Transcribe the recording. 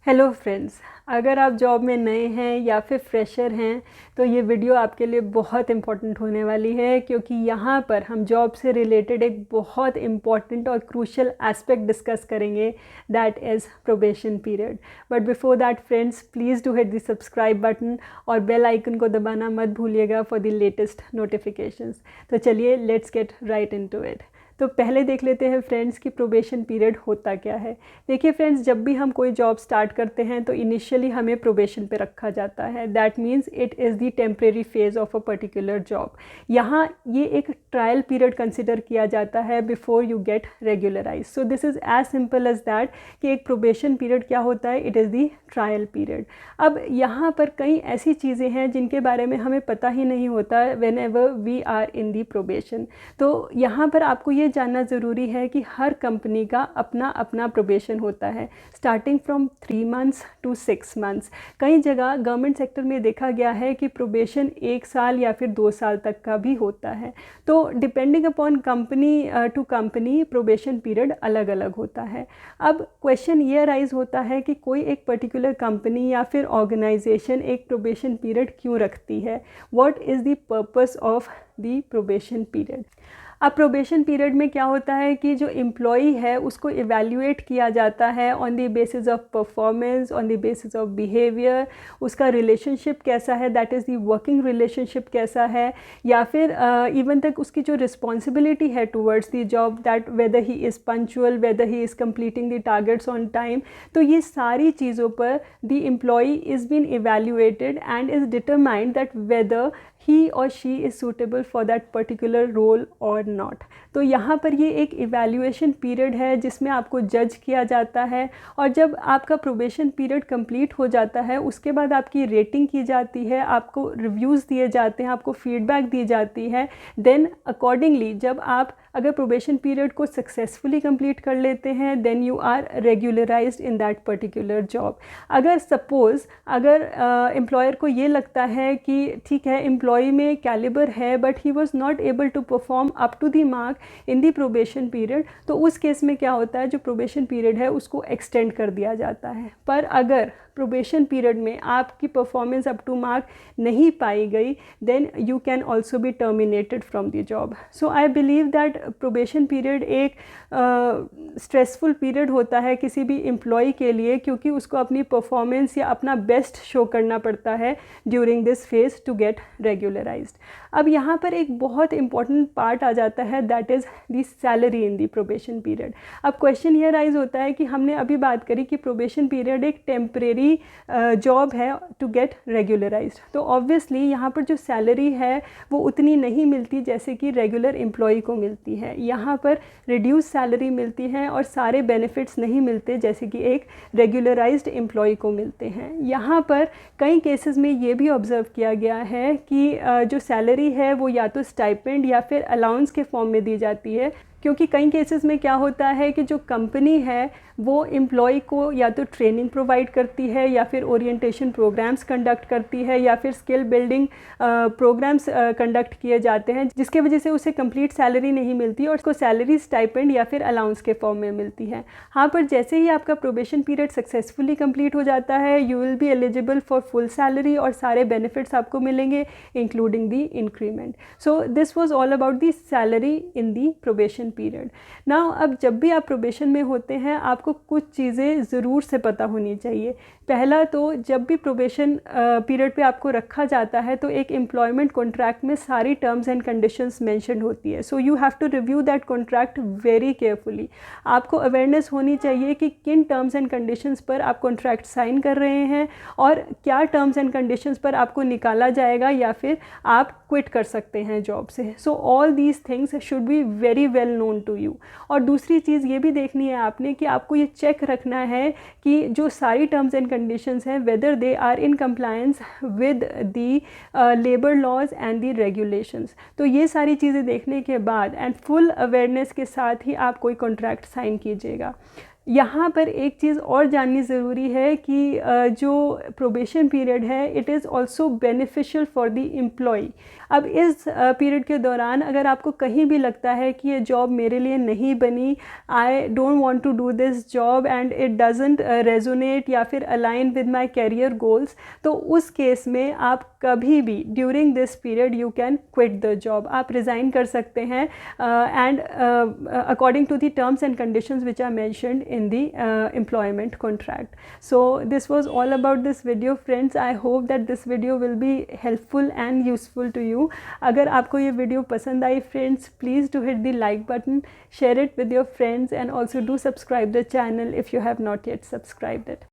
Hello friends, अगर आप job में नए हैं या फिर फ्रेशर हैं तो ये वीडियो आपके लिए बहुत इम्पॉर्टेंट होने वाली है, क्योंकि यहाँ पर हम जॉब से रिलेटेड एक बहुत इम्पॉर्टेंट और क्रूशियल एस्पेक्ट डिस्कस करेंगे, that is probation period. But before that friends, please do hit the subscribe button और बेल आइकन को दबाना मत भूलिएगा फॉर द लेटेस्ट नोटिफिकेशंस। तो चलिए let's get right into it. तो पहले देख लेते हैं फ्रेंड्स कि प्रोबेशन पीरियड होता क्या है। देखिए फ्रेंड्स, जब भी हम कोई जॉब स्टार्ट करते हैं तो इनिशियली हमें प्रोबेशन पे रखा जाता है। That means it is the temporary phase of a particular job. यहाँ ये एक ट्रायल पीरियड कंसिडर किया जाता है before you get regularize. So this is as simple as that कि एक प्रोबेशन पीरियड क्या होता है, it is the trial period. अब यहाँ पर कई ऐसी चीज़ें हैं जिनके बारे में हमें पता ही नहीं होता whenever we are in the probation. तो यहाँ पर आपको ये जानना ज़रूरी है कि हर कंपनी का अपना अपना प्रोबेशन होता है, starting from 3 months to 6 months. कई जगह गवर्नमेंट सेक्टर में देखा गया है कि प्रोबेशन 1 साल या फिर 2 साल तक का भी होता है। तो depending upon company to company probation period अलग अलग होता है। अब क्वेश्चन ये राइज होता है कि कोई एक पर्टिकुलर कंपनी या फिर ऑर्गेनाइजेशन एक प्रोबेशन पीरियड क्यों रखती है, what is the purpose of the probation period. अब प्रोबेशन पीरियड में क्या होता है कि जो एम्प्लॉई है उसको इवैल्यूएट किया जाता है on the basis of performance, on the basis of behaviour, उसका रिलेशनशिप कैसा है, that is the working relationship कैसा है, या फिर इवन तक उसकी जो रिस्पॉन्सिबिलिटी है towards the job, that whether he is punctual, whether he is completing the targets on time. तो ये सारी चीज़ों पर the employee is been evaluated and is determined that whether he or she is suitable for that particular role or not। तो यहाँ पर ये एक इवैल्यूएशन पीरियड है जिसमें आपको जज किया जाता है, और जब आपका प्रोबेशन पीरियड कंप्लीट हो जाता है उसके बाद आपकी रेटिंग की जाती है, आपको रिव्यूज़ दिए जाते हैं, आपको फीडबैक दी जाती है। देन अकॉर्डिंगली जब आप अगर प्रोबेशन पीरियड को सक्सेसफुली कंप्लीट कर लेते हैं then you are regularised in that particular job. अगर सपोज़ अगर एम्प्लॉयर को ये लगता है कि ठीक है एम्प्लॉय में कैलिबर है but he was not able to perform up to the mark in the probation period, तो उस केस में क्या होता है, जो प्रोबेशन पीरियड है उसको एक्सटेंड कर दिया जाता है। पर अगर प्रोबेशन पीरियड में आपकी परफॉर्मेंस अप टू मार्क नहीं पाई गई then you can also be terminated from the job. So I believe that probation period एक स्ट्रेसफुल पीरियड होता है किसी भी एम्प्लॉय के लिए, क्योंकि उसको अपनी परफॉर्मेंस या अपना बेस्ट शो करना पड़ता है during this phase to get regularised. अब यहाँ पर एक बहुत इंपॉर्टेंट पार्ट आ जाता है, that is the salary in the probation period. अब क्वेश्चन ये राइज होता है कि हमने अभी बात करी कि प्रोबेशन पीरियड एक टेम्परेरी जॉब है टू गेट रेगुलराइज्ड, तो ऑब्वियसली यहाँ पर जो सैलरी है वो उतनी नहीं मिलती जैसे कि रेगुलर एम्प्लॉय को मिलती है। यहाँ पर रिड्यूस सैलरी मिलती है और सारे बेनिफिट्स नहीं मिलते जैसे कि एक रेगुलराइज्ड एम्प्लॉय को मिलते हैं। यहाँ पर कई केसेस में ये भी ऑब्ज़र्व किया गया है कि जो सैलरी है वो या तो स्टाइपेंड या फिर अलाउंस के फॉर्म में दी जाती है, क्योंकि कई केसेस में क्या होता है कि जो कंपनी है वो एम्प्लॉय को या तो ट्रेनिंग प्रोवाइड करती है या फिर ओरिएंटेशन प्रोग्राम्स कंडक्ट करती है या फिर स्किल बिल्डिंग प्रोग्राम्स कंडक्ट किए जाते हैं, जिसके वजह से उसे कंप्लीट सैलरी नहीं मिलती और उसको सैलरी स्टाइपेंड या फिर अलाउंस के फॉर्म में मिलती है। हाँ, पर जैसे ही आपका प्रोबेशन पीरियड सक्सेसफुली कंप्लीट हो जाता है you will be eligible for full salary और सारे बेनिफिट्स आपको मिलेंगे including the increment. So this was all about the salary in the probation period. Now अब जब भी आप प्रोबेशन में होते हैं आपको कुछ चीज़ें ज़रूर से पता होनी चाहिए। पहला तो जब भी प्रोबेशन पीरियड पे आपको रखा जाता है तो एक एम्प्लॉयमेंट कॉन्ट्रैक्ट में सारी टर्म्स एंड कंडीशंस मेंशन होती है। So you have to review that contract very carefully. आपको अवेयरनेस होनी चाहिए कि किन टर्म्स एंड कंडीशंस पर आप कॉन्ट्रैक्ट साइन कर रहे हैं और क्या टर्म्स एंड कंडीशंस पर आपको निकाला जाएगा या फिर आप क्विट कर सकते हैं जॉब से। So all these things should be very well known to you. और दूसरी चीज़ ये भी देखनी है आपने कि आपको ये चेक रखना है कि जो सारी टर्म्स एंड कंडीशंस हैं whether they are in compliance with the labour laws and the regulations. तो ये सारी चीज़ें देखने के बाद एंड फुल अवेयरनेस के साथ ही आप कोई कॉन्ट्रैक्ट साइन कीजिएगा। यहाँ पर एक चीज़ और जाननी ज़रूरी है कि जो प्रोबेशन पीरियड है it is also beneficial for the employee. अब इस पीरियड के दौरान अगर आपको कहीं भी लगता है कि ये जॉब मेरे लिए नहीं बनी, I don't want to do this job and it doesn't resonate या फिर align with my career goals, तो उस केस में आप कभी भी during this period you can quit the job, आप रिज़ाइन कर सकते हैं and according to the terms and conditions which are mentioned in the employment contract. So this was all about this video friends. I hope that this video will be helpful and useful to you. अगर आपको ये video पसंद आई friends, please do hit the like button, share it with your friends and also do subscribe the channel if you have not yet subscribed it.